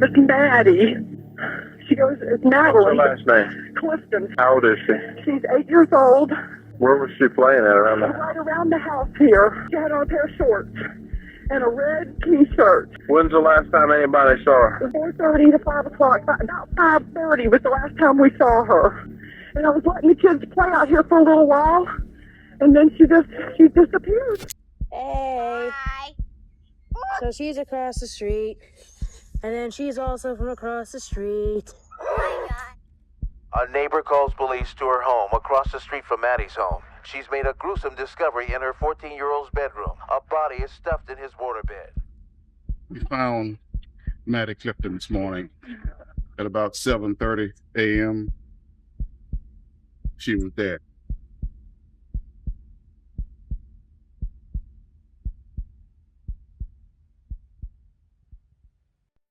name is Maddie. She goes, it's Madeline. What's her last name? Clifton. How old is she? She's 8 years old. Where was she playing at around the house? Right around the house here. She had on a pair of shorts and a red t-shirt. When's the last time anybody saw her? 4:30 to 5 o'clock. About 5:30 was the last time we saw her. And I was letting the kids play out here for a little while, and then she disappeared. Hey. Hi. So she's across the street, and then she's also from across the street. Oh my God. A neighbor calls police to her home across the street from Maddie's home. She's made a gruesome discovery in her 14-year-old's bedroom. A body is stuffed in his waterbed. We found Maddie Clifton this morning at about 7:30 a.m. She was dead.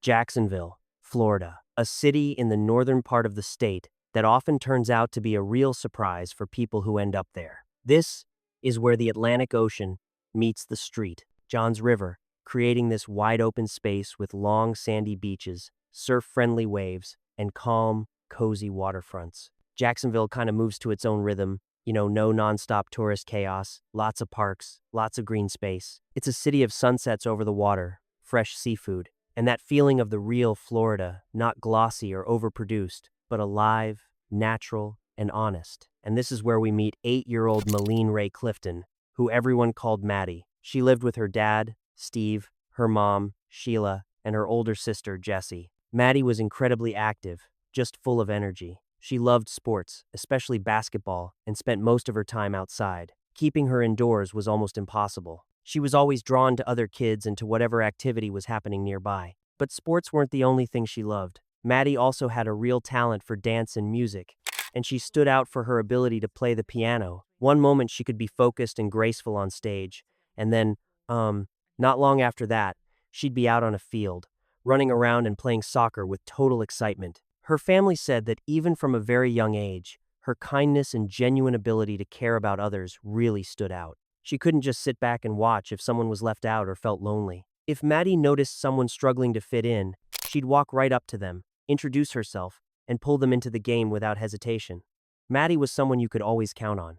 Jacksonville, Florida, a city in the northern part of the state that often turns out to be a real surprise for people who end up there. This is where the Atlantic Ocean meets the street, Johns River, creating this wide-open space with long sandy beaches, surf-friendly waves, and calm, cozy waterfronts. Jacksonville kind of moves to its own rhythm, no nonstop tourist chaos, lots of parks, lots of green space. It's a city of sunsets over the water, fresh seafood, and that feeling of the real Florida, not glossy or overproduced, but alive, natural, and honest. And this is where we meet 8-year-old Maddie Ray Clifton, who everyone called Maddie. She lived with her dad, Steve, her mom, Sheila, and her older sister, Jessie. Maddie was incredibly active, just full of energy. She loved sports, especially basketball, and spent most of her time outside. Keeping her indoors was almost impossible. She was always drawn to other kids and to whatever activity was happening nearby. But sports weren't the only thing she loved. Maddie also had a real talent for dance and music, and she stood out for her ability to play the piano. One moment she could be focused and graceful on stage, and then, not long after that, she'd be out on a field, running around and playing soccer with total excitement. Her family said that even from a very young age, her kindness and genuine ability to care about others really stood out. She couldn't just sit back and watch if someone was left out or felt lonely. If Maddie noticed someone struggling to fit in, she'd walk right up to them, introduce herself, and pull them into the game without hesitation. Maddie was someone you could always count on.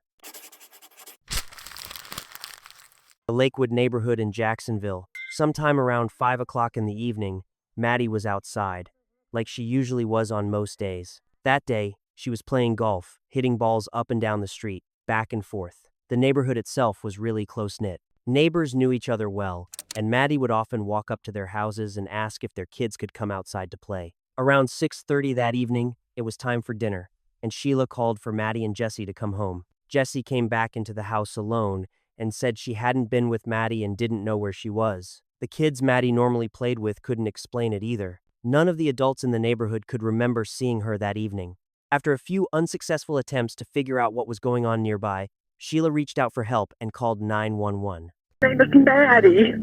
The Lakewood neighborhood in Jacksonville. Sometime around 5 o'clock in the evening, Maddie was outside, like she usually was on most days. That day, she was playing golf, hitting balls up and down the street, back and forth. The neighborhood itself was really close-knit. Neighbors knew each other well, and Maddie would often walk up to their houses and ask if their kids could come outside to play. Around 6:30 that evening, it was time for dinner, and Sheila called for Maddie and Jessie to come home. Jessie came back into the house alone and said she hadn't been with Maddie and didn't know where she was. The kids Maddie normally played with couldn't explain it either. None of the adults in the neighborhood could remember seeing her that evening. After a few unsuccessful attempts to figure out what was going on nearby, Sheila reached out for help and called 911. Her name is Maddie.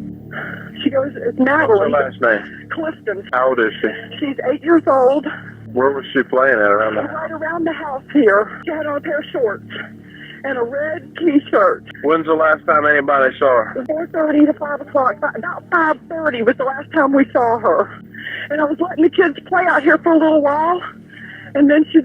She goes, it's What's her Madeline. last name? Clifton. How old is she? She's 8 years old. Where was she playing at around the house? Right around the house here. She had on a pair of shorts and a red t-shirt. When's the last time anybody saw her? 4:30 to 5 o'clock. About 5:30 was the last time we saw her. And I was letting the kids play out here for a little while, and then she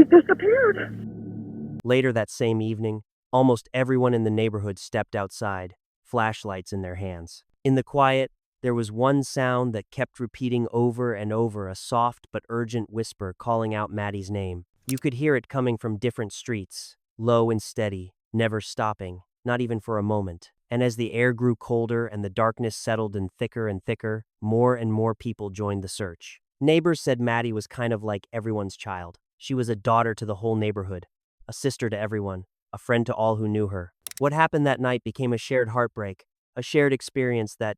disappeared. Later that same evening, almost everyone in the neighborhood stepped outside, flashlights in their hands. In the quiet, there was one sound that kept repeating over and over, a soft but urgent whisper calling out Maddie's name. You could hear it coming from different streets, low and steady, never stopping, not even for a moment. And as the air grew colder and the darkness settled in thicker and thicker, more and more people joined the search. Neighbors said Maddie was kind of like everyone's child. She was a daughter to the whole neighborhood, a sister to everyone, a friend to all who knew her. What happened that night became a shared heartbreak, a shared experience that,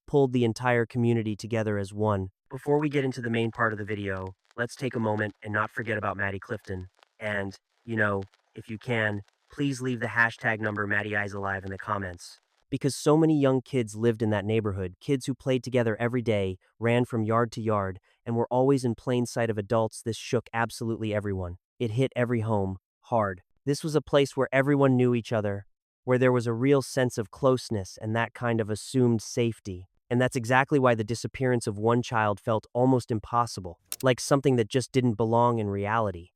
pulled the entire community together as one. Before we get into the main part of the video, let's take a moment and not forget about Maddie Clifton. And, if you can, please leave the hashtag number MaddieEyesAlive in the comments. Because so many young kids lived in that neighborhood, kids who played together every day, ran from yard to yard, and were always in plain sight of adults. This shook absolutely everyone. It hit every home, hard. This was a place where everyone knew each other, where there was a real sense of closeness and that kind of assumed safety. And that's exactly why the disappearance of one child felt almost impossible, like something that just didn't belong in reality.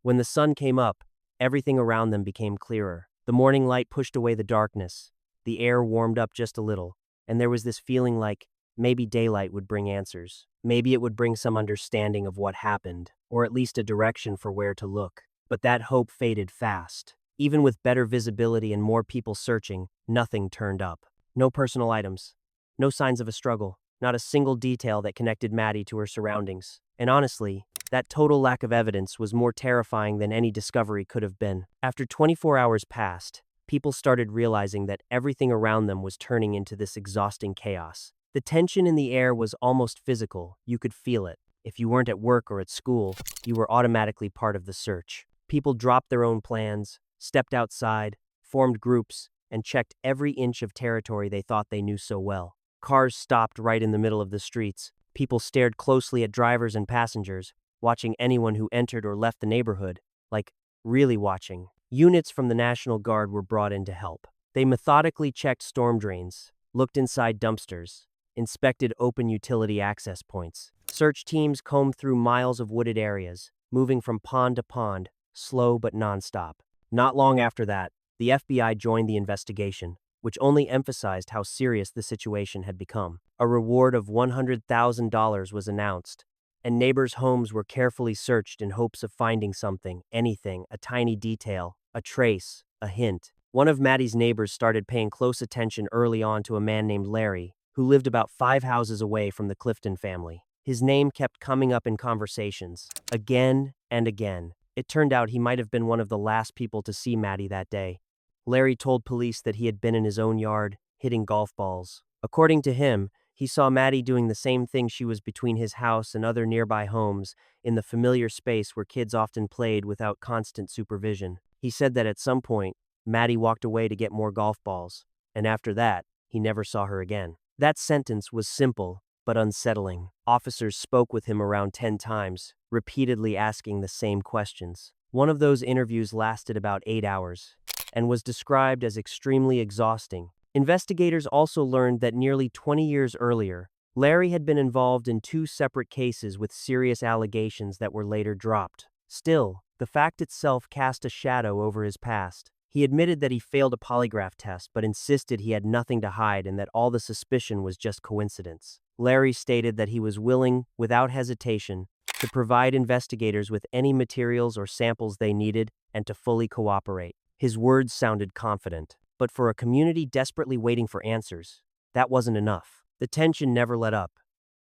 When the sun came up, everything around them became clearer. The morning light pushed away the darkness. The air warmed up just a little, and there was this feeling like maybe daylight would bring answers. Maybe it would bring some understanding of what happened, or at least a direction for where to look. But that hope faded fast. Even with better visibility and more people searching, nothing turned up. No personal items. No signs of a struggle. Not a single detail that connected Maddie to her surroundings. And honestly, that total lack of evidence was more terrifying than any discovery could have been. After 24 hours passed, people started realizing that everything around them was turning into this exhausting chaos. The tension in the air was almost physical. You could feel it. If you weren't at work or at school, you were automatically part of the search. People dropped their own plans, stepped outside, formed groups, and checked every inch of territory they thought they knew so well. Cars stopped right in the middle of the streets. People stared closely at drivers and passengers, watching anyone who entered or left the neighborhood, like really watching. Units from the National Guard were brought in to help. They methodically checked storm drains, looked inside dumpsters, inspected open utility access points. Search teams combed through miles of wooded areas, moving from pond to pond, slow but nonstop. Not long after that, the FBI joined the investigation, which only emphasized how serious the situation had become. A reward of $100,000 was announced, and neighbors' homes were carefully searched in hopes of finding something, anything, a tiny detail, a trace, a hint. One of Maddie's neighbors started paying close attention early on to a man named Larry, who lived about 5 houses away from the Clifton family. His name kept coming up in conversations, again and again. It turned out he might have been one of the last people to see Maddie that day. Larry told police that he had been in his own yard, hitting golf balls. According to him, he saw Maddie doing the same thing she was between his house and other nearby homes, in the familiar space where kids often played without constant supervision. He said that at some point, Maddie walked away to get more golf balls, and after that, he never saw her again. That sentence was simple, but unsettling. Officers spoke with him around 10 times, repeatedly asking the same questions. One of those interviews lasted about 8 hours, and was described as extremely exhausting. Investigators also learned that nearly 20 years earlier, Larry had been involved in 2 separate cases with serious allegations that were later dropped. Still, the fact itself cast a shadow over his past. He admitted that he failed a polygraph test, but insisted he had nothing to hide and that all the suspicion was just coincidence. Larry stated that he was willing, without hesitation, to provide investigators with any materials or samples they needed and to fully cooperate. His words sounded confident, but for a community desperately waiting for answers, that wasn't enough. The tension never let up,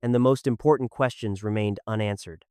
and the most important questions remained unanswered.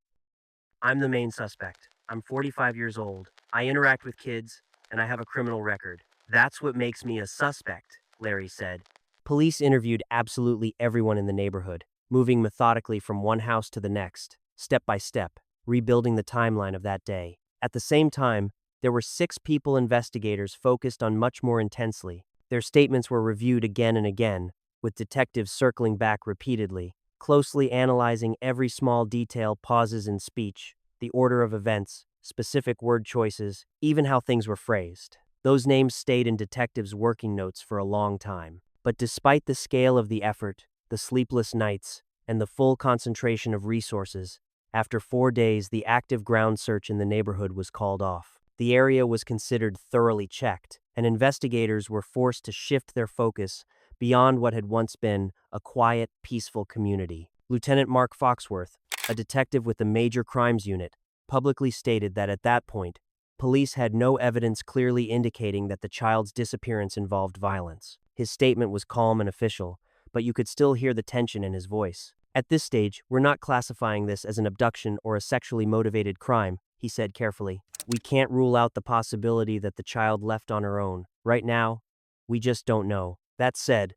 "I'm the main suspect. I'm 45 years old. I interact with kids, and I have a criminal record. That's what makes me a suspect," Larry said. Police interviewed absolutely everyone in the neighborhood, moving methodically from one house to the next, step by step, rebuilding the timeline of that day. At the same time, there were 6 people investigators focused on much more intensely. Their statements were reviewed again and again, with detectives circling back repeatedly, closely analyzing every small detail, pauses in speech, the order of events, specific word choices, even how things were phrased. Those names stayed in detectives' working notes for a long time. But despite the scale of the effort, the sleepless nights, and the full concentration of resources, after 4 days, the active ground search in the neighborhood was called off. The area was considered thoroughly checked, and investigators were forced to shift their focus beyond what had once been a quiet, peaceful community. Lieutenant Mark Foxworth, a detective with the Major Crimes Unit, publicly stated that at that point, police had no evidence clearly indicating that the child's disappearance involved violence. His statement was calm and official, but you could still hear the tension in his voice. "At this stage, we're not classifying this as an abduction or a sexually motivated crime," he said carefully. "We can't rule out the possibility that the child left on her own. Right now, we just don't know." That said,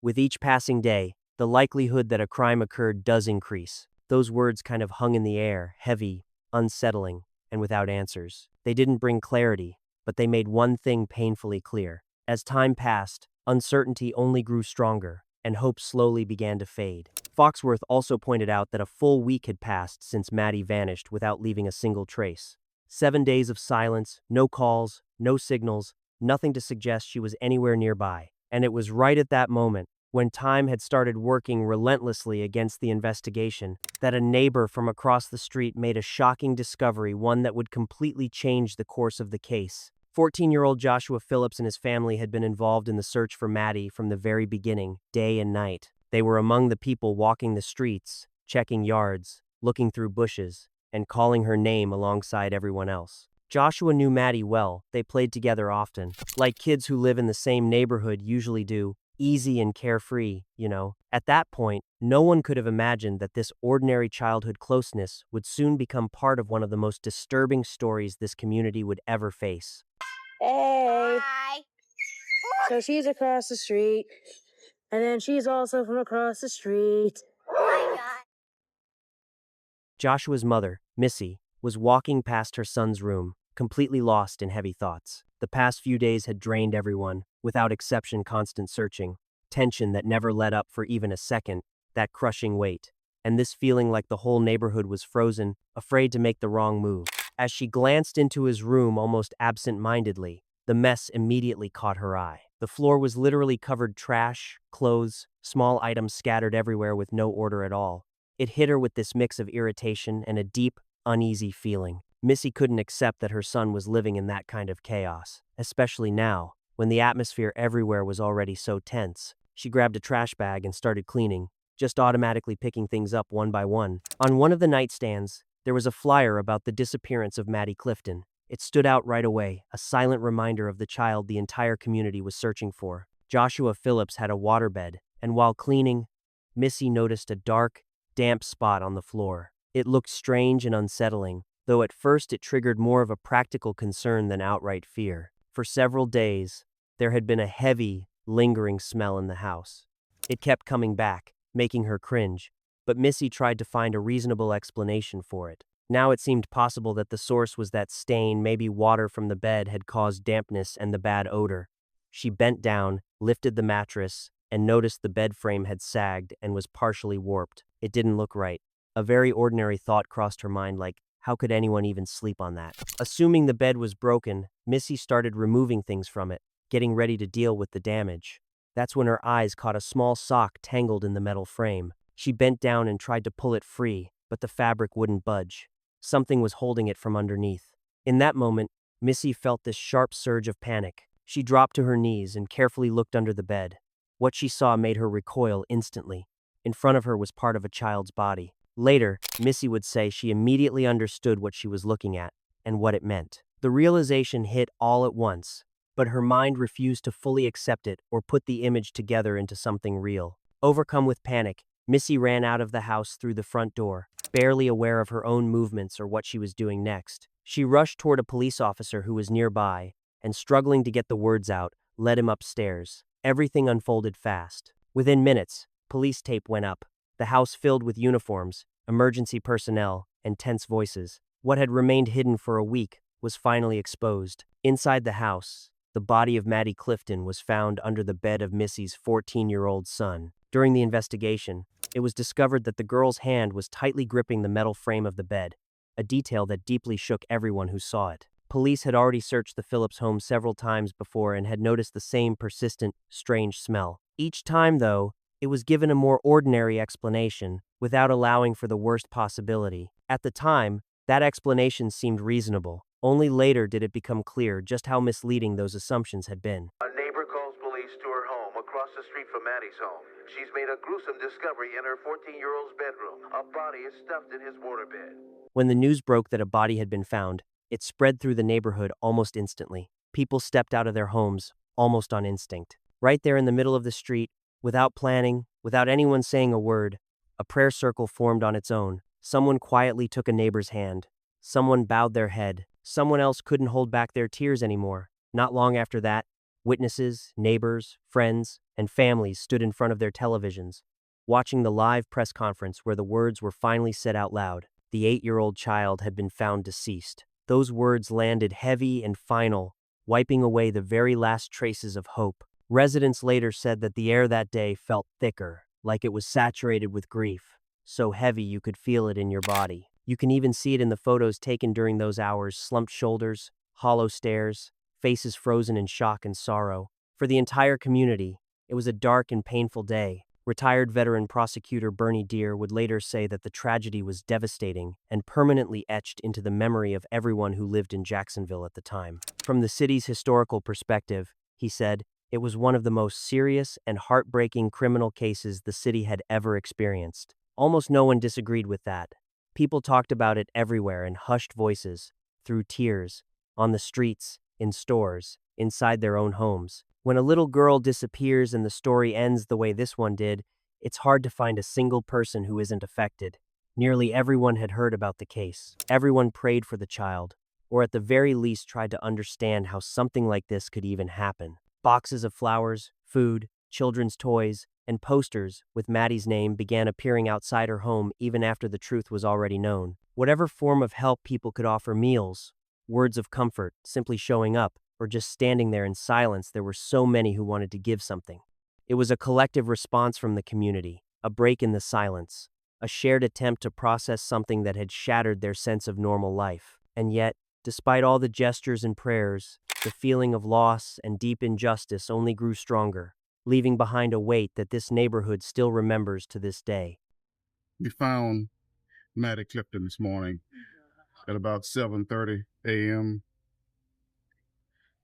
with each passing day, the likelihood that a crime occurred does increase. Those words kind of hung in the air, heavy, unsettling, and without answers. They didn't bring clarity, but they made one thing painfully clear. As time passed, uncertainty only grew stronger, and hope slowly began to fade. Foxworth also pointed out that a full week had passed since Maddie vanished without leaving a single trace. 7 days of silence, no calls, no signals, nothing to suggest she was anywhere nearby. And it was right at that moment when time had started working relentlessly against the investigation, that a neighbor from across the street made a shocking discovery, one that would completely change the course of the case. 14-year-old Joshua Phillips and his family had been involved in the search for Maddie from the very beginning, day and night. They were among the people walking the streets, checking yards, looking through bushes, and calling her name alongside everyone else. Joshua knew Maddie well. They played together often, like kids who live in the same neighborhood usually do, easy and carefree, you know. At that point, no one could have imagined that this ordinary childhood closeness would soon become part of one of the most disturbing stories this community would ever face. Hey. Hi. So she's across the street, and then she's also from across the street. Oh my God. Joshua's mother, Missy, was walking past her son's room, completely lost in heavy thoughts. The past few days had drained everyone, without exception, constant searching, tension that never let up for even a second, that crushing weight, and this feeling like the whole neighborhood was frozen, afraid to make the wrong move. As she glanced into his room almost absent-mindedly, the mess immediately caught her eye. The floor was literally covered trash, clothes, small items scattered everywhere with no order at all. It hit her with this mix of irritation and a deep, uneasy feeling. Missy couldn't accept that her son was living in that kind of chaos, especially now, when the atmosphere everywhere was already so tense. She grabbed a trash bag and started cleaning, just automatically picking things up one by one. On one of the nightstands, there was a flyer about the disappearance of Maddie Clifton. It stood out right away, a silent reminder of the child the entire community was searching for. Joshua Phillips had a waterbed, and while cleaning, Missy noticed a dark, damp spot on the floor. It looked strange and unsettling, though at first it triggered more of a practical concern than outright fear. For several days, there had been a heavy, lingering smell in the house. It kept coming back, making her cringe, but Missy tried to find a reasonable explanation for it. Now it seemed possible that the source was that stain, maybe water from the bed had caused dampness and the bad odor. She bent down, lifted the mattress, and noticed the bed frame had sagged and was partially warped. It didn't look right. A very ordinary thought crossed her mind, like, how could anyone even sleep on that? Assuming the bed was broken, Missy started removing things from it, getting ready to deal with the damage. That's when her eyes caught a small sock tangled in the metal frame. She bent down and tried to pull it free, but the fabric wouldn't budge. Something was holding it from underneath. In that moment, Missy felt this sharp surge of panic. She dropped to her knees and carefully looked under the bed. What she saw made her recoil instantly. In front of her was part of a child's body. Later, Missy would say she immediately understood what she was looking at and what it meant. The realization hit all at once, but her mind refused to fully accept it or put the image together into something real. Overcome with panic, Missy ran out of the house through the front door, barely aware of her own movements or what she was doing next. She rushed toward a police officer who was nearby, and struggling to get the words out, led him upstairs. Everything unfolded fast. Within minutes, police tape went up, the house filled with uniforms, emergency personnel, and tense voices. What had remained hidden for a week was finally exposed. Inside the house, the body of Maddie Clifton was found under the bed of Missy's 14-year-old son. During the investigation, it was discovered that the girl's hand was tightly gripping the metal frame of the bed, a detail that deeply shook everyone who saw it. Police had already searched the Phillips home several times before and had noticed the same persistent, strange smell. Each time, though, it was given a more ordinary explanation, without allowing for the worst possibility. At the time, that explanation seemed reasonable. Only later did it become clear just how misleading those assumptions had been. A neighbor calls police to her home across the street from Maddie's home. She's made a gruesome discovery in her 14-year-old's bedroom. A body is stuffed in his waterbed. When the news broke that a body had been found, it spread through the neighborhood almost instantly. People stepped out of their homes, almost on instinct. Right there in the middle of the street, without planning, without anyone saying a word, a prayer circle formed on its own. Someone quietly took a neighbor's hand. Someone bowed their head. Someone else couldn't hold back their tears anymore. Not long after that, witnesses, neighbors, friends, and families stood in front of their televisions, watching the live press conference where the words were finally said out loud. The 8-year-old child had been found deceased. Those words landed heavy and final, wiping away the very last traces of hope. Residents later said that the air that day felt thicker, like it was saturated with grief, so heavy you could feel it in your body. You can even see it in the photos taken during those hours: slumped shoulders, hollow stares, faces frozen in shock and sorrow. For the entire community, It was a dark and painful day. Retired veteran prosecutor Bernie Deere would later say that the tragedy was devastating and permanently etched into the memory of everyone who lived in Jacksonville at the time. From the city's historical perspective, he said, it was one of the most serious and heartbreaking criminal cases the city had ever experienced. Almost no one disagreed with that. People talked about it everywhere in hushed voices, through tears, on the streets, in stores, inside their own homes. When a little girl disappears and the story ends the way this one did, it's hard to find a single person who isn't affected. Nearly everyone had heard about the case. Everyone prayed for the child, or at the very least tried to understand how something like this could even happen. Boxes of flowers, food, children's toys, and posters with Maddie's name began appearing outside her home even after the truth was already known. Whatever form of help people could offer, meals, words of comfort, simply showing up, or just standing there in silence, there were so many who wanted to give something. It was a collective response from the community, a break in the silence, a shared attempt to process something that had shattered their sense of normal life. And yet, despite all the gestures and prayers, the feeling of loss and deep injustice only grew stronger, leaving behind a weight that this neighborhood still remembers to this day. We found Maddie Clifton this morning at about 7:30 a.m.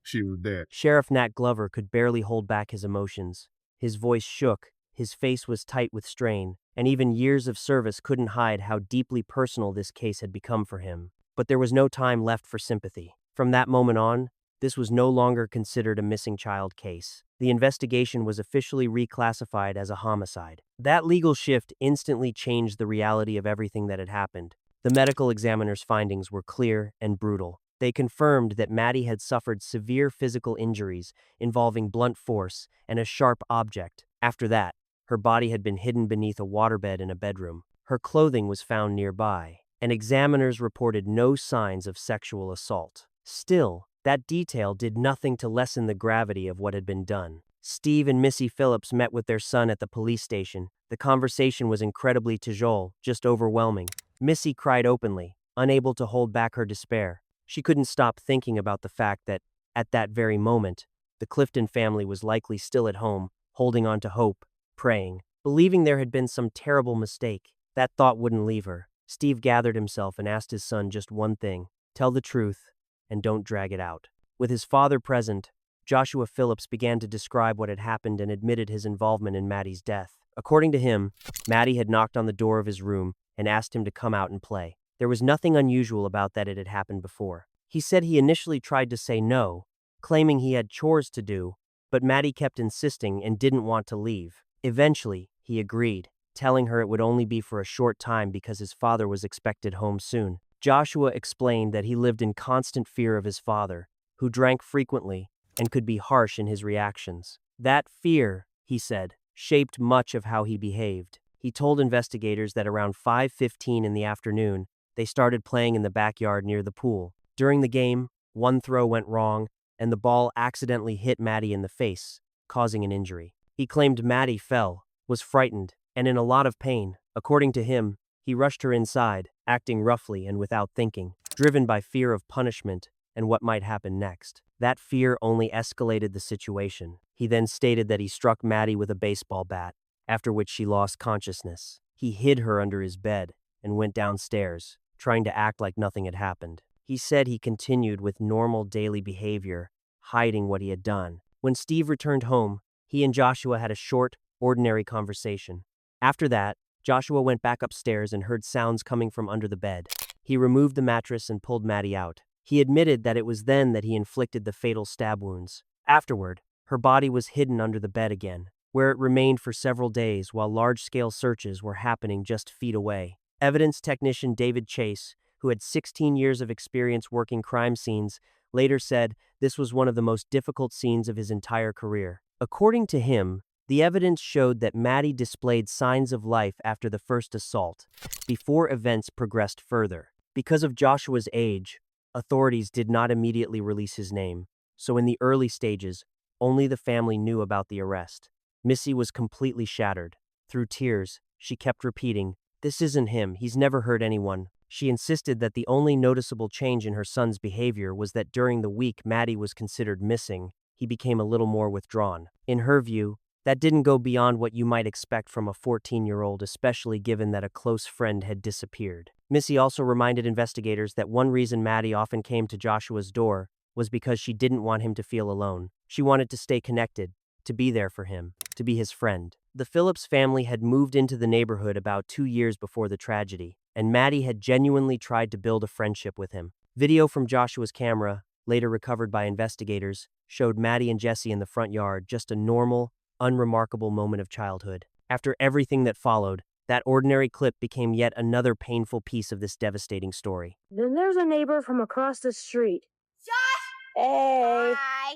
She was dead. Sheriff Nat Glover could barely hold back his emotions. His voice shook, his face was tight with strain, and even years of service couldn't hide how deeply personal this case had become for him. But there was no time left for sympathy. From that moment on, this was no longer considered a missing child case. The investigation was officially reclassified as a homicide. That legal shift instantly changed the reality of everything that had happened. The medical examiner's findings were clear and brutal. They confirmed that Maddie had suffered severe physical injuries involving blunt force and a sharp object. After that, her body had been hidden beneath a waterbed in a bedroom. Her clothing was found nearby, and examiners reported no signs of sexual assault. Still, that detail did nothing to lessen the gravity of what had been done. Steve and Missy Phillips met with their son at the police station. The conversation was incredibly tijole, just overwhelming. Missy cried openly, unable to hold back her despair. She couldn't stop thinking about the fact that, at that very moment, the Clifton family was likely still at home, holding on to hope, praying, believing there had been some terrible mistake. That thought wouldn't leave her. Steve gathered himself and asked his son just one thing: tell the truth, and don't drag it out. With his father present, Joshua Phillips began to describe what had happened and admitted his involvement in Maddie's death. According to him, Maddie had knocked on the door of his room and asked him to come out and play. There was nothing unusual about that. It had happened before. He said he initially tried to say no, claiming he had chores to do, but Maddie kept insisting and didn't want to leave. Eventually, he agreed, telling her it would only be for a short time because his father was expected home soon. Joshua explained that he lived in constant fear of his father, who drank frequently and could be harsh in his reactions. That fear, he said, shaped much of how he behaved. He told investigators that around 5:15 in the afternoon, they started playing in the backyard near the pool. During the game, one throw went wrong, and the ball accidentally hit Maddie in the face, causing an injury. He claimed Maddie fell, was frightened, and in a lot of pain. According to him, he rushed her inside, acting roughly and without thinking, driven by fear of punishment and what might happen next. That fear only escalated the situation. He then stated that he struck Maddie with a baseball bat, after which she lost consciousness. He hid her under his bed and went downstairs, trying to act like nothing had happened. He said he continued with normal daily behavior, hiding what he had done. When Steve returned home, he and Joshua had a short, ordinary conversation. After that, Joshua went back upstairs and heard sounds coming from under the bed. He removed the mattress and pulled Maddie out. He admitted that it was then that he inflicted the fatal stab wounds. Afterward, her body was hidden under the bed again, where it remained for several days while large-scale searches were happening just feet away. Evidence technician David Chase, who had 16 years of experience working crime scenes, later said this was one of the most difficult scenes of his entire career. According to him, the evidence showed that Maddie displayed signs of life after the first assault, before events progressed further. Because of Joshua's age, authorities did not immediately release his name, so in the early stages, only the family knew about the arrest. Missy was completely shattered. Through tears, she kept repeating, "This isn't him, he's never hurt anyone." She insisted that the only noticeable change in her son's behavior was that during the week Maddie was considered missing, he became a little more withdrawn. In her view, That didn't go beyond what you might expect from a 14-year-old, especially given that a close friend had disappeared. Missy also reminded investigators that one reason Maddie often came to Joshua's door was because she didn't want him to feel alone. She wanted to stay connected, to be there for him, to be his friend. The Phillips family had moved into the neighborhood about 2 years before the tragedy, and Maddie had genuinely tried to build a friendship with him. Video from Joshua's camera, later recovered by investigators, showed Maddie and Jesse in the front yard, just a normal, unremarkable moment of childhood. After everything that followed, that ordinary clip became yet another painful piece of this devastating story. Then there's a neighbor from across the street. Josh! Hey! Hi!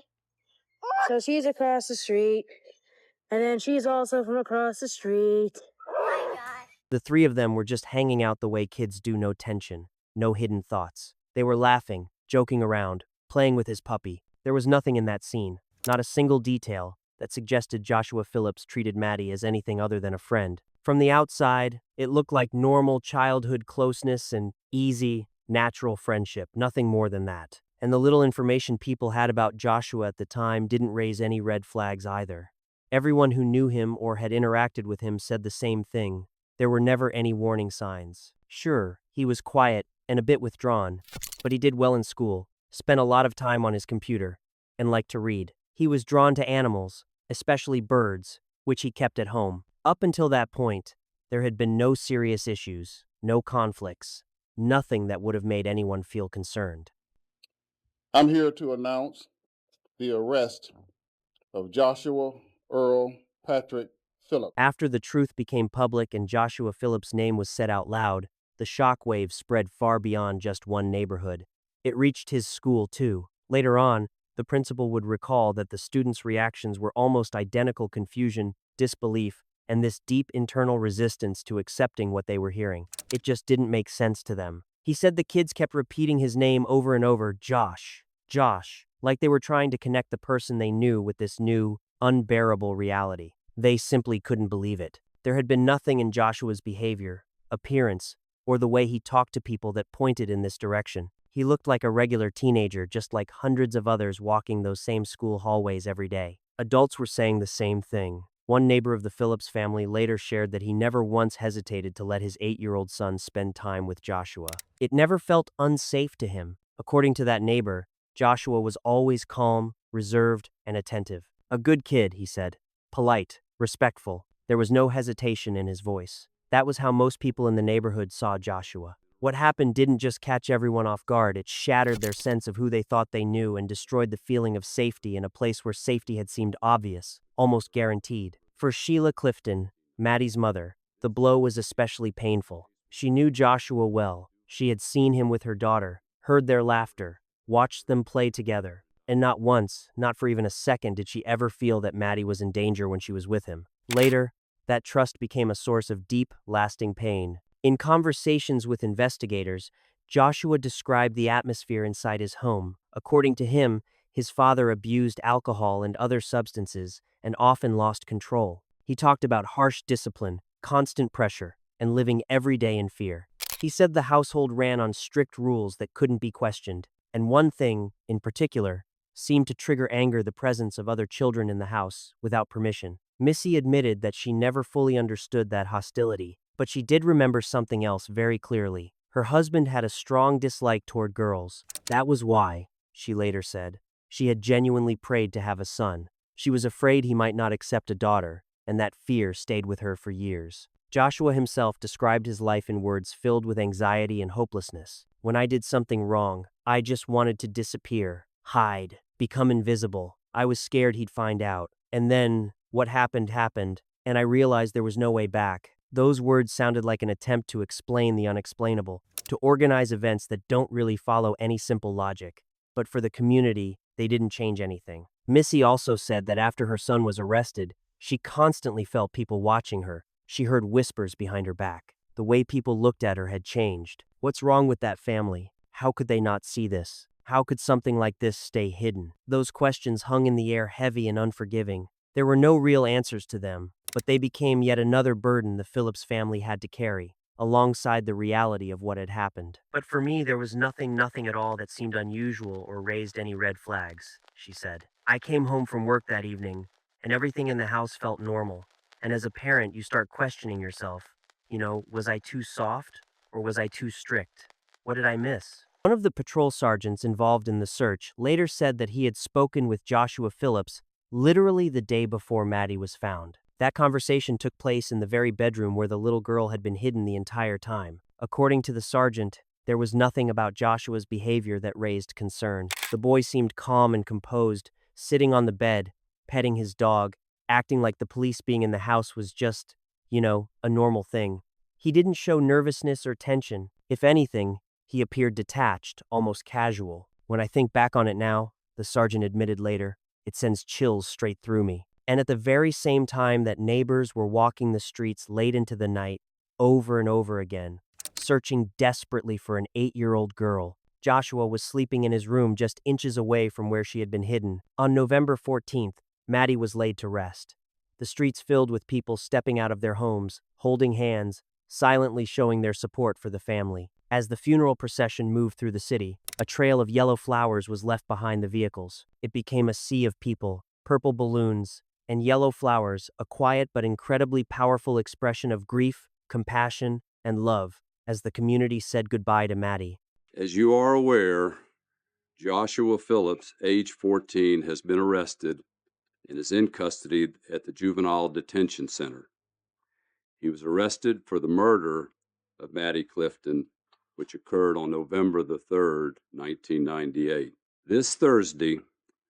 So she's across the street, and then she's also from across the street. Oh my God. The three of them were just hanging out the way kids do, no tension, no hidden thoughts. They were laughing, joking around, playing with his puppy. There was nothing in that scene, not a single detail, that suggested Joshua Phillips treated Maddie as anything other than a friend. From the outside, it looked like normal childhood closeness and easy, natural friendship, nothing more than that. And the little information people had about Joshua at the time didn't raise any red flags either. Everyone who knew him or had interacted with him said the same thing. There were never any warning signs. Sure, he was quiet and a bit withdrawn, but he did well in school, spent a lot of time on his computer, and liked to read. He was drawn to animals, especially birds, which he kept at home. Up until that point, there had been no serious issues, no conflicts, nothing that would have made anyone feel concerned. I'm here to announce the arrest of Joshua Earl Patrick Phillips. After the truth became public and Joshua Phillips' name was said out loud, the shockwave spread far beyond just one neighborhood. It reached his school too. Later on, the principal would recall that the students' reactions were almost identical: confusion, disbelief, and this deep internal resistance to accepting what they were hearing. It just didn't make sense to them. He said the kids kept repeating his name over and over, Josh, Josh, like they were trying to connect the person they knew with this new, unbearable reality. They simply couldn't believe it. There had been nothing in Joshua's behavior, appearance, or the way he talked to people that pointed in this direction. He looked like a regular teenager, just like hundreds of others walking those same school hallways every day. Adults were saying the same thing. One neighbor of the Phillips family later shared that he never once hesitated to let his 8-year-old son spend time with Joshua. It never felt unsafe to him. According to that neighbor, Joshua was always calm, reserved, and attentive. A good kid, he said. Polite, respectful. There was no hesitation in his voice. That was how most people in the neighborhood saw Joshua. What happened didn't just catch everyone off guard, it shattered their sense of who they thought they knew and destroyed the feeling of safety in a place where safety had seemed obvious, almost guaranteed. For Sheila Clifton, Maddie's mother, the blow was especially painful. She knew Joshua well. She had seen him with her daughter, heard their laughter, watched them play together. And not once, not for even a second, did she ever feel that Maddie was in danger when she was with him. Later, that trust became a source of deep, lasting pain. In conversations with investigators, Joshua described the atmosphere inside his home. According to him, his father abused alcohol and other substances and often lost control. He talked about harsh discipline, constant pressure, and living every day in fear. He said the household ran on strict rules that couldn't be questioned, and one thing, in particular, seemed to trigger anger: the presence of other children in the house without permission. Missy admitted that she never fully understood that hostility, but she did remember something else very clearly. Her husband had a strong dislike toward girls. That was why, she later said, she had genuinely prayed to have a son. She was afraid he might not accept a daughter, and that fear stayed with her for years. Joshua himself described his life in words filled with anxiety and hopelessness. When I did something wrong, I just wanted to disappear, hide, become invisible. I was scared he'd find out. And then, what happened happened, and I realized there was no way back. Those words sounded like an attempt to explain the unexplainable, to organize events that don't really follow any simple logic. But for the community, they didn't change anything. Missy also said that after her son was arrested, she constantly felt people watching her. She heard whispers behind her back. The way people looked at her had changed. What's wrong with that family? How could they not see this? How could something like this stay hidden? Those questions hung in the air, heavy and unforgiving. There were no real answers to them, but they became yet another burden the Phillips family had to carry, alongside the reality of what had happened. But for me, there was nothing at all that seemed unusual or raised any red flags, she said. I came home from work that evening, and everything in the house felt normal. And as a parent, you start questioning yourself. Was I too soft or was I too strict? What did I miss? One of the patrol sergeants involved in the search later said that he had spoken with Joshua Phillips literally the day before Maddie was found. That conversation took place in the very bedroom where the little girl had been hidden the entire time. According to the sergeant, there was nothing about Joshua's behavior that raised concern. The boy seemed calm and composed, sitting on the bed, petting his dog, acting like the police being in the house was just, a normal thing. He didn't show nervousness or tension. If anything, he appeared detached, almost casual. When I think back on it now, the sergeant admitted later, it sends chills straight through me. And at the very same time that neighbors were walking the streets late into the night, over and over again, searching desperately for an 8-year-old girl, Joshua was sleeping in his room just inches away from where she had been hidden. On November 14th, Maddie was laid to rest. The streets filled with people stepping out of their homes, holding hands, silently showing their support for the family. As the funeral procession moved through the city, a trail of yellow flowers was left behind the vehicles. It became a sea of people, purple balloons, and yellow flowers, a quiet but incredibly powerful expression of grief, compassion, and love, as the community said goodbye to Maddie. As you are aware, Joshua Phillips, age 14, has been arrested and is in custody at the Juvenile Detention Center. He was arrested for the murder of Maddie Clifton, which occurred on November the 3rd, 1998. This Thursday,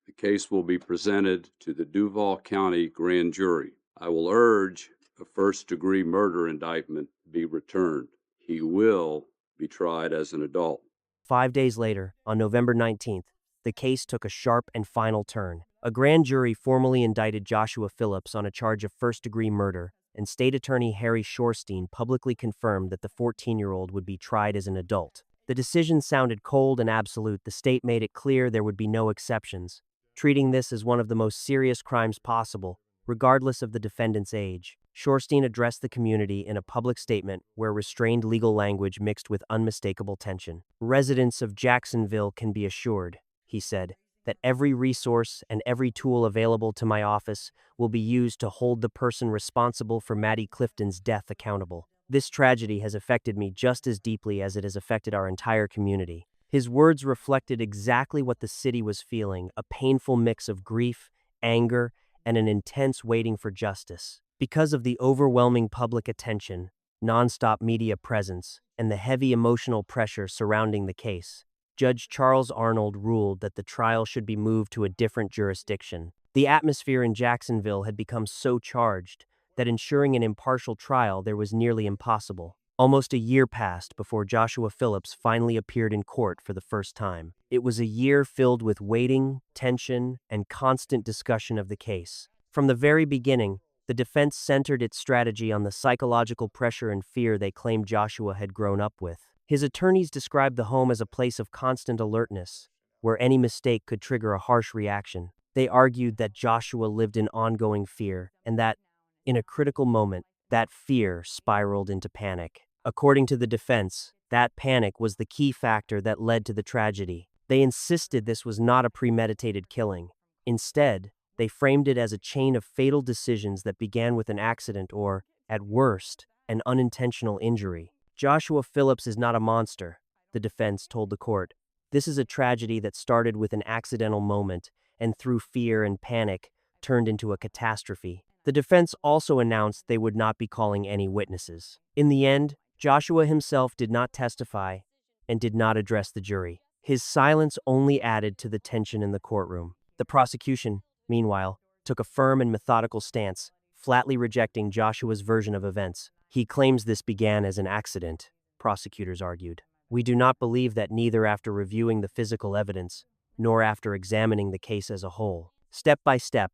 the case will be presented to the Duval County Grand Jury. I will urge a first-degree murder indictment be returned. He will be tried as an adult. 5 days later, on November 19th, the case took a sharp and final turn. A grand jury formally indicted Joshua Phillips on a charge of first-degree murder, and State Attorney Harry Shorstein publicly confirmed that the 14-year-old would be tried as an adult. The decision sounded cold and absolute. The state made it clear there would be no exceptions, treating this as one of the most serious crimes possible, regardless of the defendant's age. Shorstein addressed the community in a public statement where restrained legal language mixed with unmistakable tension. Residents of Jacksonville can be assured, he said, that every resource and every tool available to my office will be used to hold the person responsible for Maddie Clifton's death accountable. This tragedy has affected me just as deeply as it has affected our entire community. His words reflected exactly what the city was feeling, a painful mix of grief, anger, and an intense waiting for justice. Because of the overwhelming public attention, nonstop media presence, and the heavy emotional pressure surrounding the case, Judge Charles Arnold ruled that the trial should be moved to a different jurisdiction. The atmosphere in Jacksonville had become so charged that ensuring an impartial trial there was nearly impossible. Almost a year passed before Joshua Phillips finally appeared in court for the first time. It was a year filled with waiting, tension, and constant discussion of the case. From the very beginning, the defense centered its strategy on the psychological pressure and fear they claimed Joshua had grown up with. His attorneys described the home as a place of constant alertness, where any mistake could trigger a harsh reaction. They argued that Joshua lived in ongoing fear, and that, in a critical moment, that fear spiraled into panic. According to the defense, that panic was the key factor that led to the tragedy. They insisted this was not a premeditated killing. Instead, they framed it as a chain of fatal decisions that began with an accident or, at worst, an unintentional injury. Joshua Phillips is not a monster, the defense told the court. This is a tragedy that started with an accidental moment and through fear and panic turned into a catastrophe. The defense also announced they would not be calling any witnesses. In the end, Joshua himself did not testify and did not address the jury. His silence only added to the tension in the courtroom. The prosecution, meanwhile, took a firm and methodical stance, flatly rejecting Joshua's version of events. He claims this began as an accident, prosecutors argued. We do not believe that neither after reviewing the physical evidence, nor after examining the case as a whole. Step by step,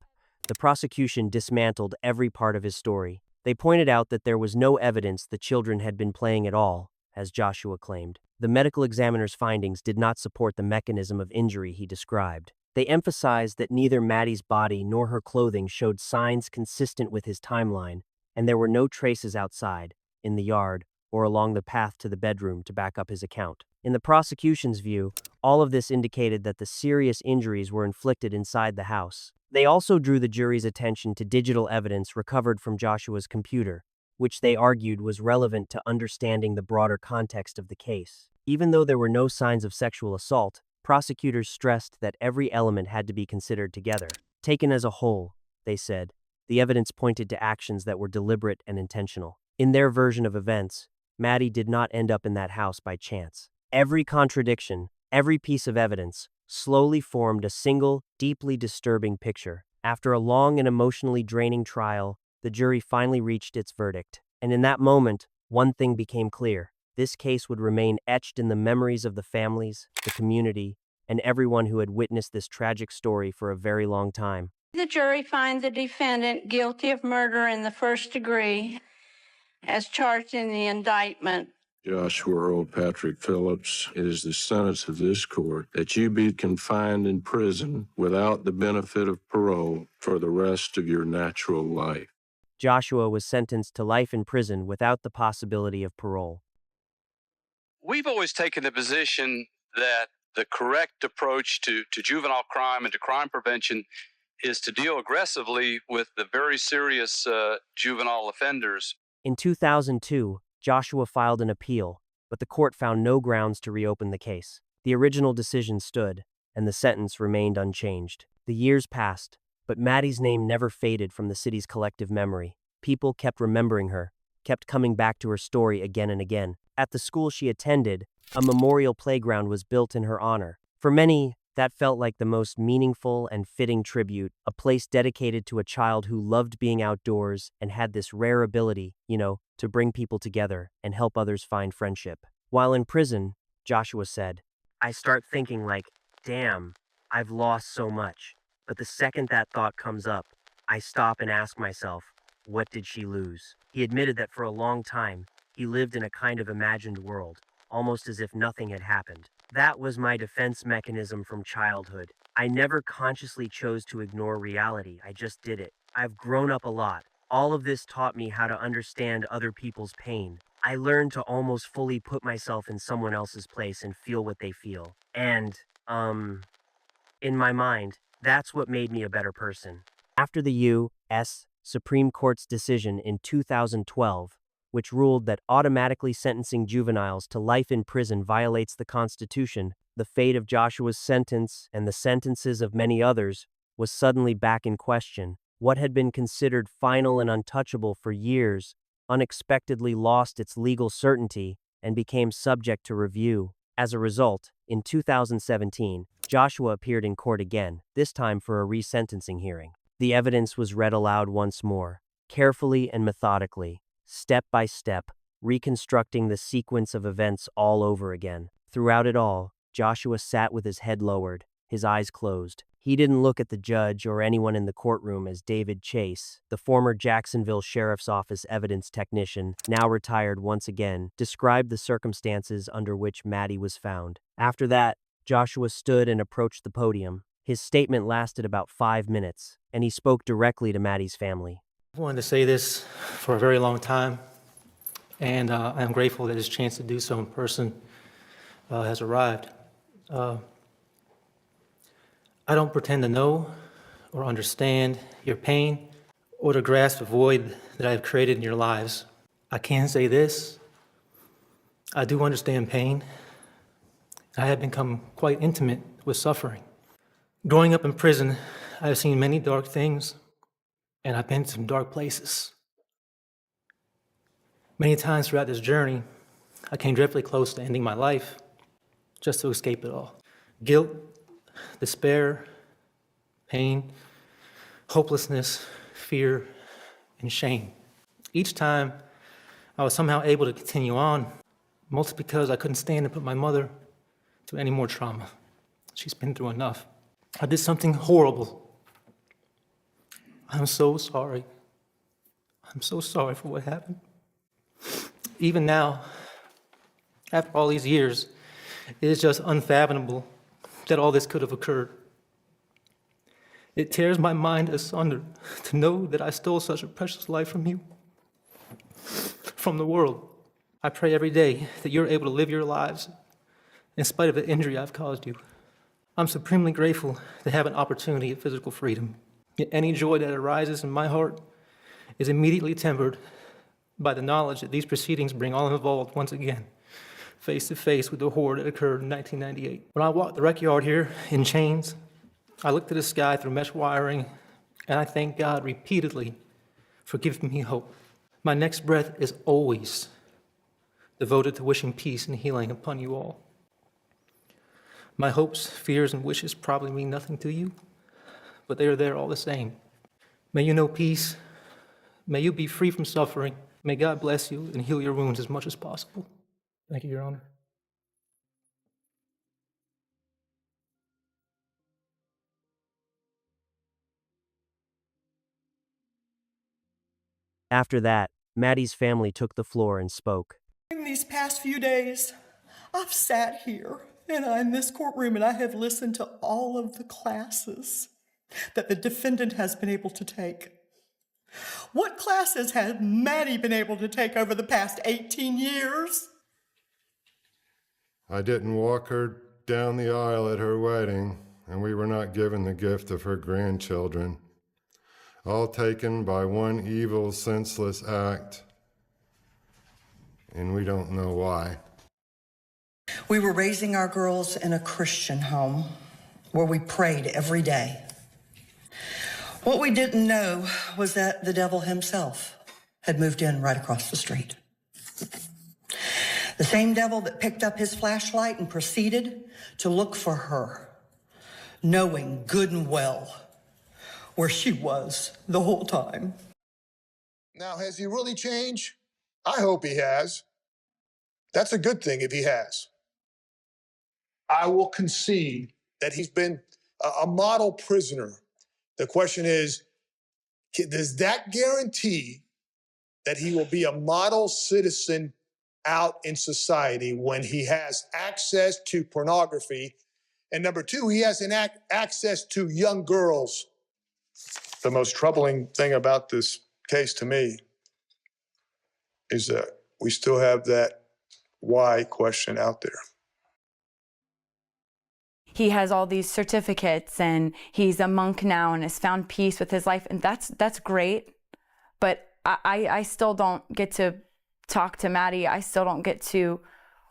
the prosecution dismantled every part of his story. They pointed out that there was no evidence the children had been playing at all, as Joshua claimed. The medical examiner's findings did not support the mechanism of injury he described. They emphasized that neither Maddie's body nor her clothing showed signs consistent with his timeline, and there were no traces outside, in the yard, or along the path to the bedroom to back up his account. In the prosecution's view, all of this indicated that the serious injuries were inflicted inside the house. They also drew the jury's attention to digital evidence recovered from Joshua's computer, which they argued was relevant to understanding the broader context of the case. Even though there were no signs of sexual assault, prosecutors stressed that every element had to be considered together. Taken as a whole, they said, the evidence pointed to actions that were deliberate and intentional. In their version of events, Maddie did not end up in that house by chance. Every contradiction, every piece of evidence, slowly formed a single, deeply disturbing picture. After a long and emotionally draining trial, the jury finally reached its verdict. And in that moment, one thing became clear. This case would remain etched in the memories of the families, the community, and everyone who had witnessed this tragic story for a very long time. The jury finds the defendant guilty of murder in the first degree, as charged in the indictment. Joshua Earl Patrick Phillips, it is the sentence of this court that you be confined in prison without the benefit of parole for the rest of your natural life. Joshua was sentenced to life in prison without the possibility of parole. We've always taken the position that the correct approach to juvenile crime and to crime prevention is to deal aggressively with the very serious juvenile offenders. In 2002, Joshua filed an appeal, but the court found no grounds to reopen the case. The original decision stood, and the sentence remained unchanged. The years passed, but Maddie's name never faded from the city's collective memory. People kept remembering her, kept coming back to her story again and again. At the school she attended, a memorial playground was built in her honor. For many, that felt like the most meaningful and fitting tribute, a place dedicated to a child who loved being outdoors and had this rare ability, to bring people together and help others find friendship. While in prison, Joshua said, "I start thinking damn, I've lost so much. But the second that thought comes up, I stop and ask myself, what did she lose?" He admitted that for a long time, he lived in a kind of imagined world, almost as if nothing had happened. "That was my defense mechanism from childhood. I never consciously chose to ignore reality, I just did it. I've grown up a lot. All of this taught me how to understand other people's pain. I learned to almost fully put myself in someone else's place and feel what they feel. And, in my mind, that's what made me a better person." After the U.S. Supreme Court's decision in 2012, which ruled that automatically sentencing juveniles to life in prison violates the Constitution, the fate of Joshua's sentence and the sentences of many others was suddenly back in question. What had been considered final and untouchable for years unexpectedly lost its legal certainty and became subject to review. As a result, in 2017, Joshua appeared in court again, this time for a resentencing hearing. The evidence was read aloud once more, carefully and methodically, step by step, reconstructing the sequence of events all over again. Throughout it all, Joshua sat with his head lowered, his eyes closed. He didn't look at the judge or anyone in the courtroom as David Chase, the former Jacksonville Sheriff's Office evidence technician, now retired once again, described the circumstances under which Maddie was found. After that, Joshua stood and approached the podium. His statement lasted about 5 minutes, and he spoke directly to Maddie's family. I wanted to say this for a very long time, and I'm grateful that this chance to do so in person has arrived. I don't pretend to know or understand your pain or to grasp the void that I have created in your lives. I can say this: I do understand pain. I have become quite intimate with suffering. Growing up in prison, I have seen many dark things, and I've been to some dark places. Many times throughout this journey, I came dreadfully close to ending my life just to escape it all. Guilt, despair, pain, hopelessness, fear, and shame. Each time, I was somehow able to continue on, mostly because I couldn't stand to put my mother to any more trauma. She's been through enough. I did something horrible. I'm so sorry. I'm so sorry for what happened. Even now, after all these years, it is just unfathomable that all this could have occurred. It tears my mind asunder to know that I stole such a precious life from you, from the world. I pray every day that you're able to live your lives in spite of the injury I've caused you. I'm supremely grateful to have an opportunity at physical freedom. Yet any joy that arises in my heart is immediately tempered by the knowledge that these proceedings bring all involved once again face to face with the horror that occurred in 1998. When I walked the rec yard here in chains, I looked to the sky through mesh wiring, and I thank God repeatedly for giving me hope. My next breath is always devoted to wishing peace and healing upon you all. My hopes, fears, and wishes probably mean nothing to you, but they are there all the same. May you know peace. May you be free from suffering. May God bless you and heal your wounds as much as possible. Thank you, Your Honor. After that, Maddie's family took the floor and spoke. In these past few days, I've sat here in this courtroom and I have listened to all of the classes that the defendant has been able to take. What classes has Maddie been able to take over the past 18 years? I didn't walk her down the aisle at her wedding, and we were not given the gift of her grandchildren, all taken by one evil, senseless act, and we don't know why. We were raising our girls in a Christian home where we prayed every day. What we didn't know was that the devil himself had moved in right across the street. The same devil that picked up his flashlight and proceeded to look for her, knowing good and well where she was the whole time. Now, has he really changed? I hope he has. That's a good thing if he has. I will concede that he's been a model prisoner. The question is, does that guarantee that he will be a model citizen out in society when he has access to pornography? And number two, he has access to young girls. The most troubling thing about this case to me is that we still have that why question out there. He has all these certificates and he's a monk now and has found peace with his life, and that's great. But I still don't get to talk to Maddie. I still don't get to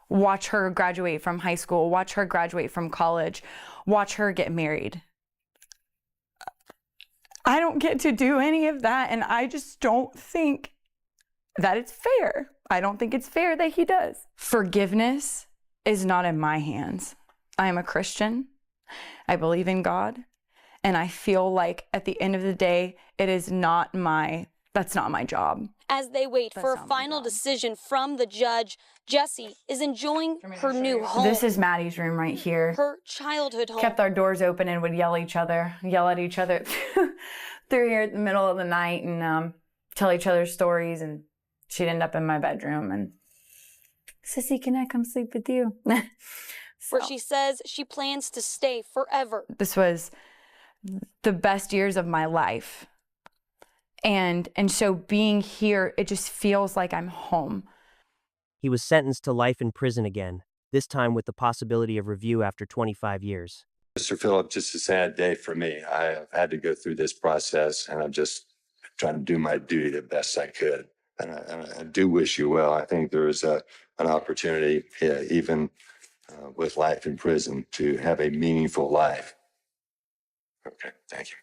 watch her graduate from high school, watch her graduate from college, watch her get married. I don't get to do any of that, and I just don't think that it's fair. I don't think it's fair that he does. Forgiveness is not in my hands. I am a Christian. I believe in God. And I feel like at the end of the day, that's not my job. As they wait for a final decision from the judge, Jessie is enjoying her new home. This is Maddie's room right here. Her childhood home. Kept our doors open and would yell at each other through here at the middle of the night and tell each other stories. And she'd end up in my bedroom and, Sissy, can I come sleep with you? Where she says she plans to stay forever. This was the best years of my life. And so being here, it just feels like I'm home. He was sentenced to life in prison again, this time with the possibility of review after 25 years. Mr. Phillips, just a sad day for me. I've had to go through this process, and I'm just trying to do my duty the best I could. And I do wish you well. I think there is an opportunity, even with life in prison, to have a meaningful life. Okay, thank you.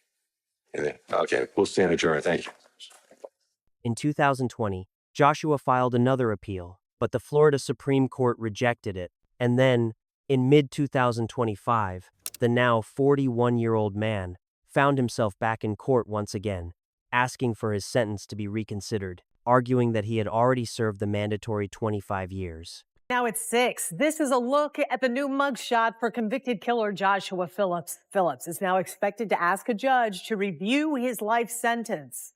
Okay, we'll stand adjourned. Thank you. In 2020, Joshua filed another appeal, but the Florida Supreme Court rejected it. And then, in mid-2025, the now 41-year-old man found himself back in court once again, asking for his sentence to be reconsidered, arguing that he had already served the mandatory 25 years. Now it's 6. This is a look at the new mugshot for convicted killer Joshua Phillips. Phillips is now expected to ask a judge to review his life sentence.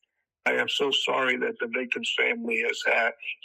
I am so sorry that the victim's family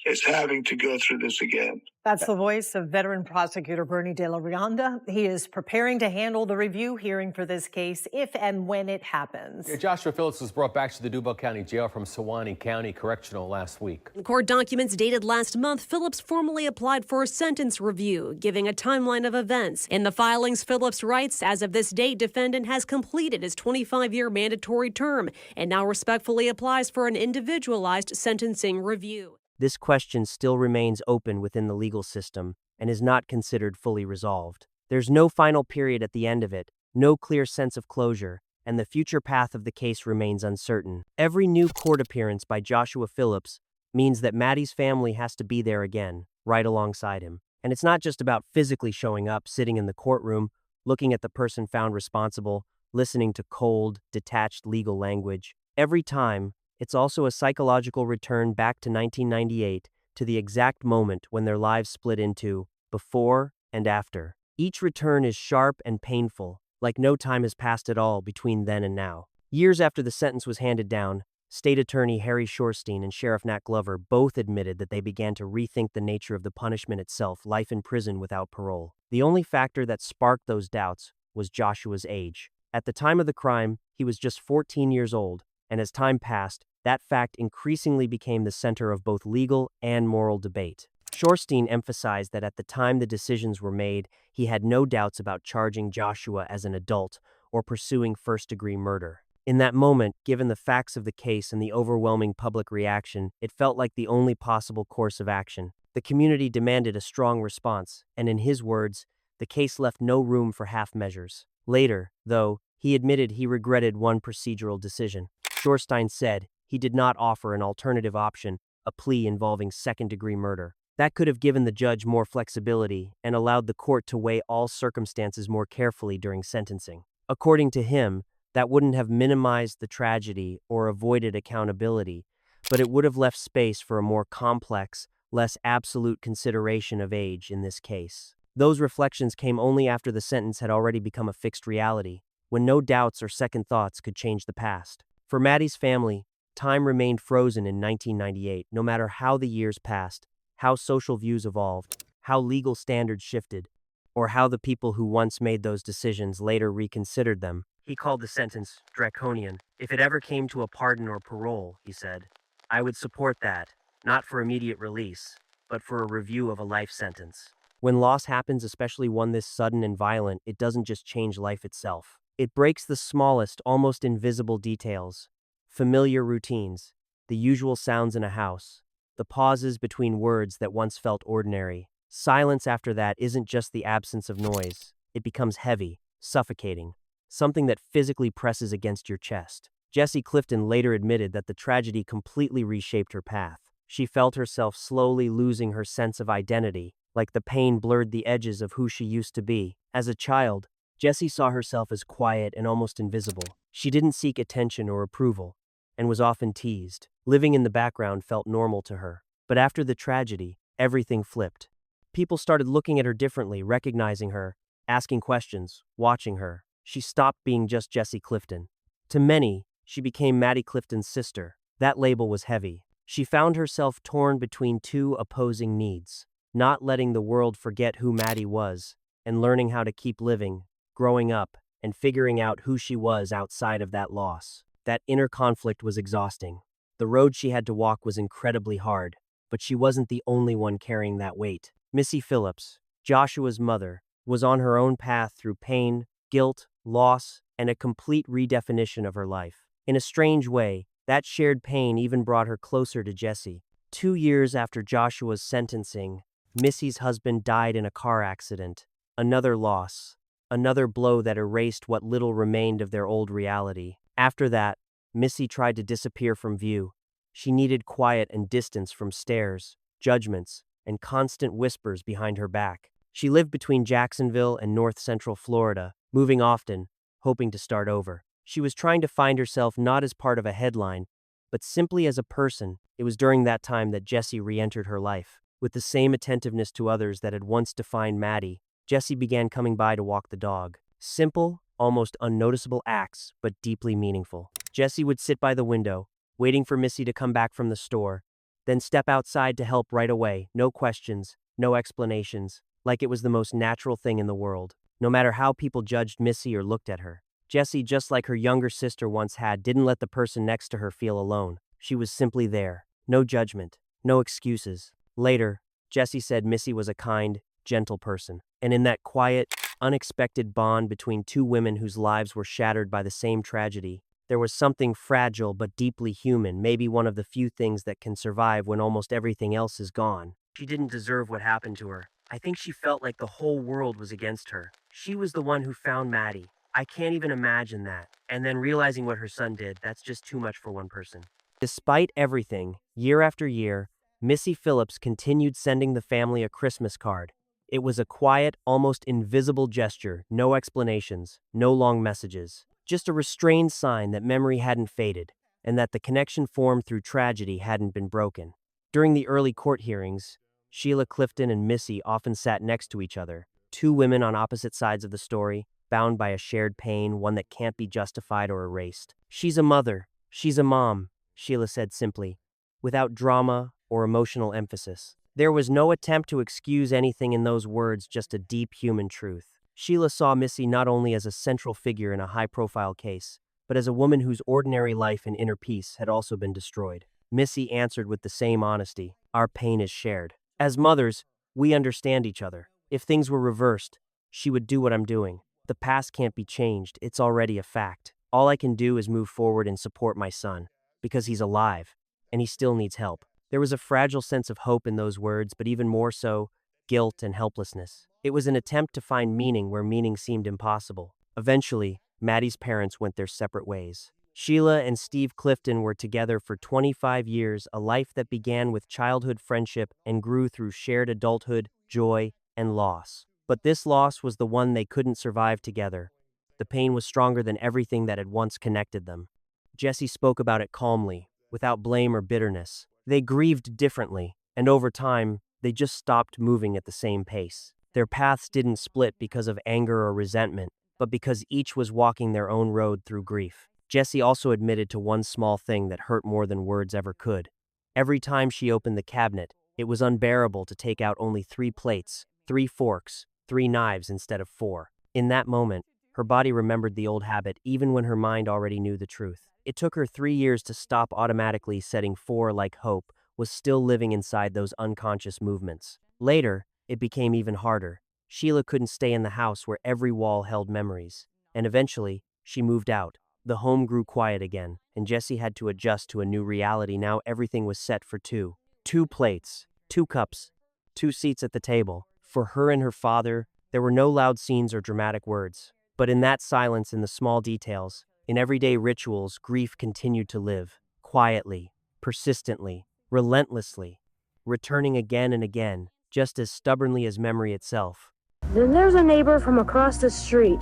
is having to go through this again. That's the voice of veteran prosecutor Bernie De La Rionda. He is preparing to handle the review hearing for this case if and when it happens. Yeah, Joshua Phillips was brought back to the Duval County Jail from Sewanee County Correctional last week. In court documents dated last month, Phillips formally applied for a sentence review, giving a timeline of events. In the filings, Phillips writes, as of this date, defendant has completed his 25-year mandatory term and now respectfully applies for an individualized sentencing review. This question still remains open within the legal system and is not considered fully resolved. There's no final period at the end of it, no clear sense of closure, and the future path of the case remains uncertain. Every new court appearance by Joshua Phillips means that Maddie's family has to be there again, right alongside him. And it's not just about physically showing up, sitting in the courtroom, looking at the person found responsible, listening to cold, detached legal language. Every time, it's also a psychological return back to 1998, to the exact moment when their lives split into before and after. Each return is sharp and painful, like no time has passed at all between then and now. Years after the sentence was handed down, State Attorney Harry Shorstein and Sheriff Nat Glover both admitted that they began to rethink the nature of the punishment itself, life in prison without parole. The only factor that sparked those doubts was Joshua's age. At the time of the crime, he was just 14 years old, and as time passed, that fact increasingly became the center of both legal and moral debate. Shorstein emphasized that at the time the decisions were made, he had no doubts about charging Joshua as an adult or pursuing first-degree murder. In that moment, given the facts of the case and the overwhelming public reaction, it felt like the only possible course of action. The community demanded a strong response, and in his words, the case left no room for half measures. Later, though, he admitted he regretted one procedural decision. Shorstein said he did not offer an alternative option, a plea involving second-degree murder. That could have given the judge more flexibility and allowed the court to weigh all circumstances more carefully during sentencing. According to him, that wouldn't have minimized the tragedy or avoided accountability, but it would have left space for a more complex, less absolute consideration of age in this case. Those reflections came only after the sentence had already become a fixed reality, when no doubts or second thoughts could change the past. For Maddie's family, time remained frozen in 1998, no matter how the years passed, how social views evolved, how legal standards shifted, or how the people who once made those decisions later reconsidered them. He called the sentence draconian. If it ever came to a pardon or parole, he said, I would support that, not for immediate release, but for a review of a life sentence. When loss happens, especially one this sudden and violent, it doesn't just change life itself. It breaks the smallest, almost invisible details. Familiar routines, the usual sounds in a house, the pauses between words that once felt ordinary. Silence after that isn't just the absence of noise. It becomes heavy, suffocating, something that physically presses against your chest. Jessie Clifton later admitted that the tragedy completely reshaped her path. She felt herself slowly losing her sense of identity, like the pain blurred the edges of who she used to be. As a child, Jessie saw herself as quiet and almost invisible. She didn't seek attention or approval, and was often teased. Living in the background felt normal to her. But after the tragedy, everything flipped. People started looking at her differently, recognizing her, asking questions, watching her. She stopped being just Jessie Clifton. To many, she became Maddie Clifton's sister. That label was heavy. She found herself torn between two opposing needs, not letting the world forget who Maddie was, and learning how to keep living, growing up, and figuring out who she was outside of that loss. That inner conflict was exhausting. The road she had to walk was incredibly hard, but she wasn't the only one carrying that weight. Missy Phillips, Joshua's mother, was on her own path through pain, guilt, loss, and a complete redefinition of her life. In a strange way, that shared pain even brought her closer to Jessie. 2 years after Joshua's sentencing, Missy's husband died in a car accident. Another loss, another blow that erased what little remained of their old reality. After that, Missy tried to disappear from view. She needed quiet and distance from stares, judgments, and constant whispers behind her back. She lived between Jacksonville and North Central Florida, moving often, hoping to start over. She was trying to find herself not as part of a headline, but simply as a person. It was during that time that Jessie re-entered her life. With the same attentiveness to others that had once defined Maddie, Jessie began coming by to walk the dog. Simple, almost unnoticeable acts, but deeply meaningful. Jessie would sit by the window, waiting for Missy to come back from the store, then step outside to help right away, no questions, no explanations, like it was the most natural thing in the world, no matter how people judged Missy or looked at her. Jessie, just like her younger sister once had, didn't let the person next to her feel alone. She was simply there. No judgment. No excuses. Later, Jessie said Missy was a kind, gentle person. And in that quiet, unexpected bond between two women whose lives were shattered by the same tragedy, there was something fragile but deeply human, maybe one of the few things that can survive when almost everything else is gone. She didn't deserve what happened to her. I think she felt like the whole world was against her. She was the one who found Maddie. I can't even imagine that. And then realizing what her son did, that's just too much for one person. Despite everything, year after year, Missy Phillips continued sending the family a Christmas card. It was a quiet, almost invisible gesture, no explanations, no long messages. Just a restrained sign that memory hadn't faded, and that the connection formed through tragedy hadn't been broken. During the early court hearings, Sheila Clifton and Missy often sat next to each other, two women on opposite sides of the story, bound by a shared pain, one that can't be justified or erased. "She's a mother. She's a mom," Sheila said simply, without drama or emotional emphasis. There was no attempt to excuse anything in those words, just a deep human truth. Sheila saw Missy not only as a central figure in a high-profile case, but as a woman whose ordinary life and inner peace had also been destroyed. Missy answered with the same honesty, "Our pain is shared. As mothers, we understand each other. If things were reversed, she would do what I'm doing. The past can't be changed, it's already a fact. All I can do is move forward and support my son, because he's alive, and he still needs help." There was a fragile sense of hope in those words, but even more so, guilt and helplessness. It was an attempt to find meaning where meaning seemed impossible. Eventually, Maddie's parents went their separate ways. Sheila and Steve Clifton were together for 25 years, a life that began with childhood friendship and grew through shared adulthood, joy, and loss. But this loss was the one they couldn't survive together. The pain was stronger than everything that had once connected them. Jessie spoke about it calmly, without blame or bitterness. They grieved differently, and over time, they just stopped moving at the same pace. Their paths didn't split because of anger or resentment, but because each was walking their own road through grief. Jessie also admitted to one small thing that hurt more than words ever could. Every time she opened the cabinet, it was unbearable to take out only 3 plates, 3 forks, 3 knives instead of 4. In that moment, her body remembered the old habit even when her mind already knew the truth. It took her 3 years to stop automatically setting 4 like hope was still living inside those unconscious movements. Later, it became even harder. Sheila couldn't stay in the house where every wall held memories. And eventually, she moved out. The home grew quiet again, and Jessie had to adjust to a new reality. Now everything was set for 2. 2 plates, 2 cups, 2 seats at the table. For her and her father, there were no loud scenes or dramatic words. But in that silence, in the small details, in everyday rituals, grief continued to live, quietly, persistently, relentlessly, returning again and again, just as stubbornly as memory itself. Then there's a neighbor from across the street.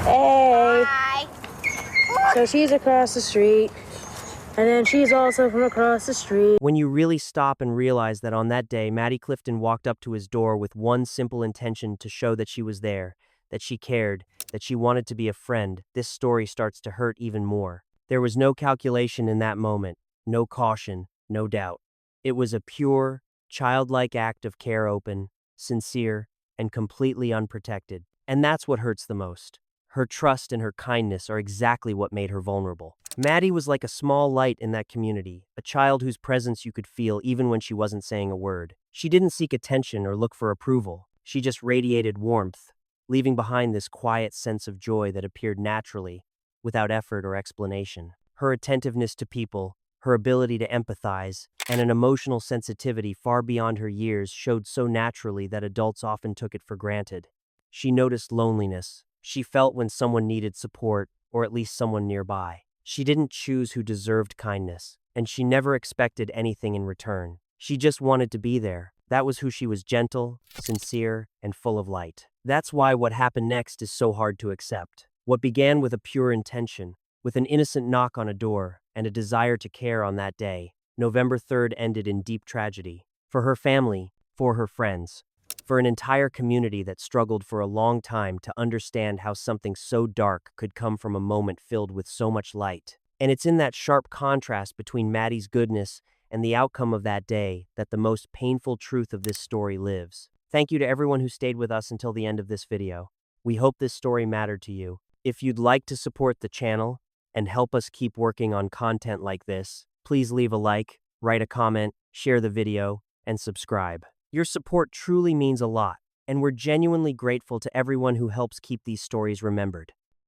Hey! Hi. So she's across the street, and then she's also from across the street. When you really stop and realize that on that day, Maddie Clifton walked up to his door with one simple intention to show that she was there, that she cared, that she wanted to be a friend, this story starts to hurt even more. There was no calculation in that moment, no caution, no doubt. It was a pure, childlike act of care, open, sincere, and completely unprotected. And that's what hurts the most. Her trust and her kindness are exactly what made her vulnerable. Maddie was like a small light in that community, a child whose presence you could feel even when she wasn't saying a word. She didn't seek attention or look for approval. She just radiated warmth, leaving behind this quiet sense of joy that appeared naturally, without effort or explanation. Her attentiveness to people, her ability to empathize, and an emotional sensitivity far beyond her years showed so naturally that adults often took it for granted. She noticed loneliness. She felt when someone needed support, or at least someone nearby. She didn't choose who deserved kindness, and she never expected anything in return. She just wanted to be there. That was who she was: gentle, sincere, and full of light. That's why what happened next is so hard to accept. What began with a pure intention, with an innocent knock on a door and a desire to care on that day, November 3rd ended in deep tragedy. For her family, for her friends, for an entire community that struggled for a long time to understand how something so dark could come from a moment filled with so much light. And it's in that sharp contrast between Maddie's goodness and the outcome of that day that the most painful truth of this story lives. Thank you to everyone who stayed with us until the end of this video. We hope this story mattered to you. If you'd like to support the channel and help us keep working on content like this, please leave a like, write a comment, share the video, and subscribe. Your support truly means a lot, and we're genuinely grateful to everyone who helps keep these stories remembered.